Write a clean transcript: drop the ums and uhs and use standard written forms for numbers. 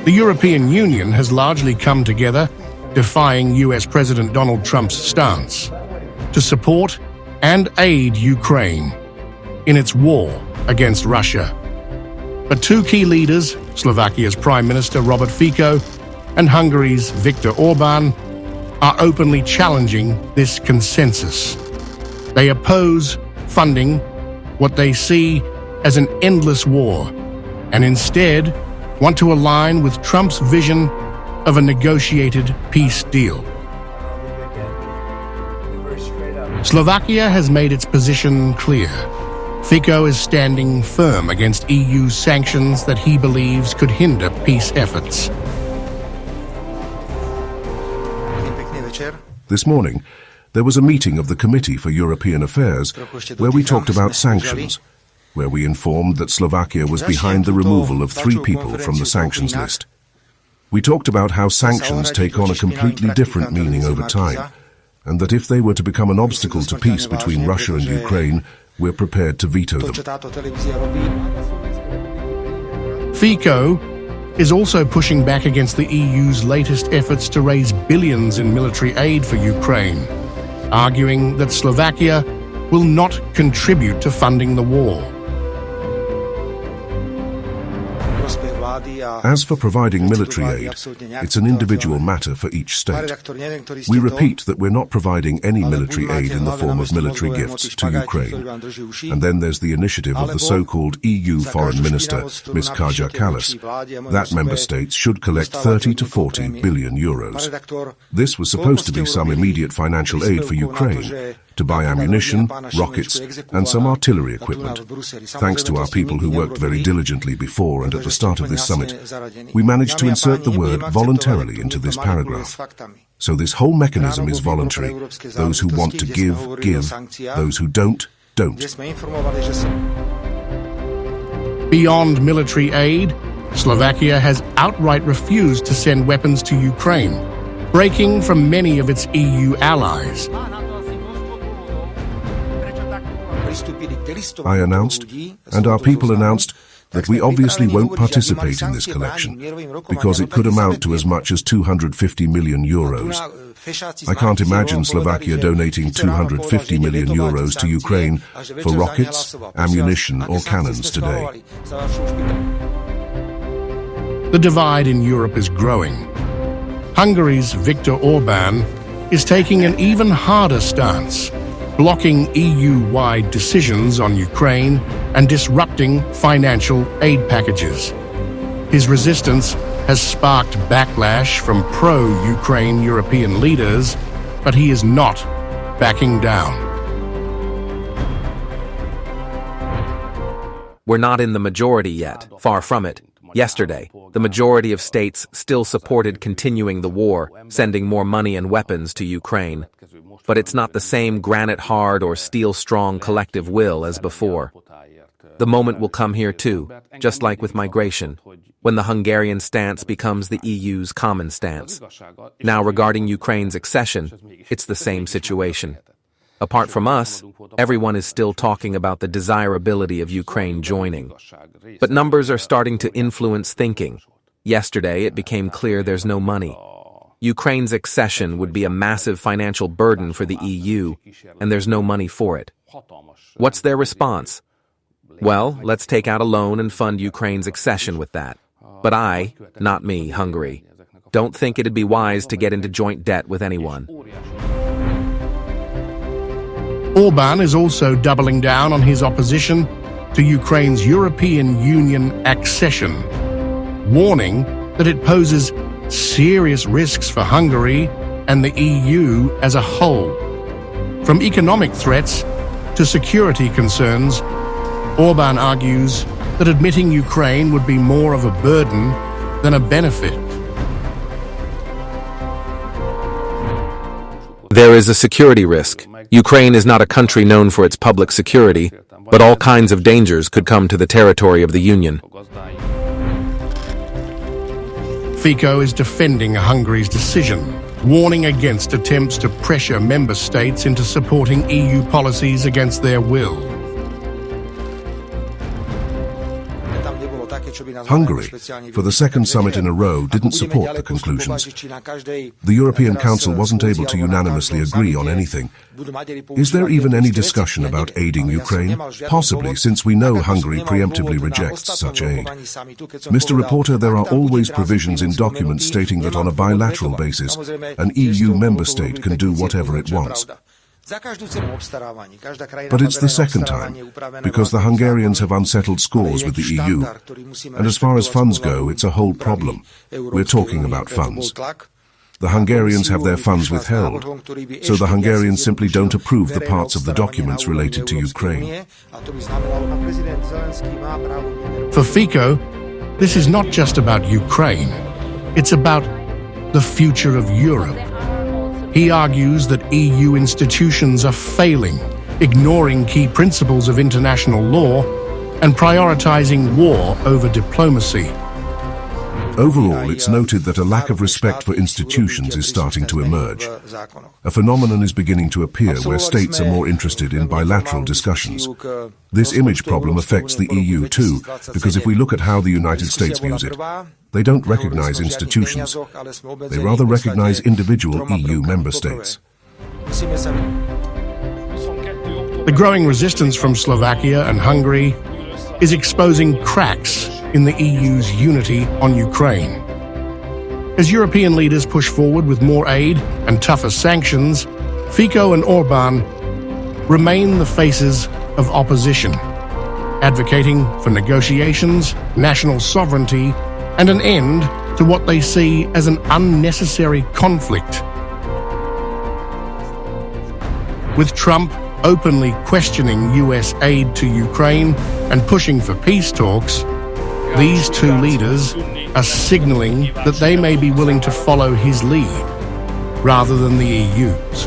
The European Union has largely come together, defying US President Donald Trump's stance, to support and aid Ukraine in its war against Russia. But two key leaders, Slovakia's Prime Minister Robert Fico and Hungary's Viktor Orban, are openly challenging this consensus. They oppose funding what they see as an endless war, and instead want to align with Trump's vision of a negotiated peace deal. Slovakia has made its position clear. Fico is standing firm against EU sanctions that he believes could hinder peace efforts. This morning, there was a meeting of the Committee for European Affairs where we talked about sanctions, where we informed that Slovakia was behind the removal of 3 people from the sanctions list. We talked about how sanctions take on a completely different meaning over time, and that if they were to become an obstacle to peace between Russia and Ukraine, we're prepared to veto them. Fico is also pushing back against the EU's latest efforts to raise billions in military aid for Ukraine, arguing that Slovakia will not contribute to funding the war. As for providing military aid, it's an individual matter for each state. We repeat that we're not providing any military aid in the form of military gifts to Ukraine. And then there's the initiative of the so-called EU Foreign Minister, Ms. Kaja Kallas, that member states should collect 30 to 40 billion euros. This was supposed to be some immediate financial aid for Ukraine, to buy ammunition, rockets, and some artillery equipment. Thanks to our people who worked very diligently before and at the start of this summit, we managed to insert the word voluntarily into this paragraph. So this whole mechanism is voluntary. Those who want to give, give. Those who don't, don't. Beyond military aid, Slovakia has outright refused to send weapons to Ukraine, breaking from many of its EU allies. I announced, and our people announced, that we obviously won't participate in this collection, because it could amount to as much as 250 million euros. I can't imagine Slovakia donating 250 million euros to Ukraine for rockets, ammunition or cannons today. The divide in Europe is growing. Hungary's Viktor Orbán is taking an even harder stance, blocking EU-wide decisions on Ukraine and disrupting financial aid packages. His resistance has sparked backlash from pro-Ukraine European leaders, but he is not backing down. We're not in the majority yet, far from it. Yesterday, the majority of states still supported continuing the war, sending more money and weapons to Ukraine. But it's not the same granite-hard or steel-strong collective will as before. The moment will come here too, just like with migration, when the Hungarian stance becomes the EU's common stance. Now regarding Ukraine's accession, it's the same situation. Apart from us, everyone is still talking about the desirability of Ukraine joining. But numbers are starting to influence thinking. Yesterday, it became clear there's no money. Ukraine's accession would be a massive financial burden for the EU, and there's no money for it. What's their response? Well, let's take out a loan and fund Ukraine's accession with that. But I, not me, Hungary, don't think it'd be wise to get into joint debt with anyone. Orban is also doubling down on his opposition to Ukraine's European Union accession, warning that it poses serious risks for Hungary and the EU as a whole. From economic threats to security concerns, Orban argues that admitting Ukraine would be more of a burden than a benefit. There is a security risk. Ukraine is not a country known for its public security, but all kinds of dangers could come to the territory of the Union. Fico is defending Hungary's decision, warning against attempts to pressure member states into supporting EU policies against their will. Hungary, for the second summit in a row, didn't support the conclusions. The European Council wasn't able to unanimously agree on anything. Is there even any discussion about aiding Ukraine? Possibly, since we know Hungary preemptively rejects such aid. Mr. Reporter, there are always provisions in documents stating that on a bilateral basis, an EU member state can do whatever it wants. But it's the second time, because the Hungarians have unsettled scores with the EU. And as far as funds go, it's a whole problem. We're talking about funds. The Hungarians have their funds withheld, so the Hungarians simply don't approve the parts of the documents related to Ukraine. For Fico, this is not just about Ukraine. It's about the future of Europe. He argues that EU institutions are failing, ignoring key principles of international law, and prioritizing war over diplomacy. Overall, it's noted that a lack of respect for institutions is starting to emerge. A phenomenon is beginning to appear where states are more interested in bilateral discussions. This image problem affects the EU too, because if we look at how the United States views it, they don't recognize institutions. They rather recognize individual EU member states. The growing resistance from Slovakia and Hungary is exposing cracks in the EU's unity on Ukraine. As European leaders push forward with more aid and tougher sanctions, Fico and Orbán remain the faces of opposition, advocating for negotiations, national sovereignty, and an end to what they see as an unnecessary conflict. With Trump openly questioning US aid to Ukraine and pushing for peace talks, these two leaders are signaling that they may be willing to follow his lead rather than the EU's.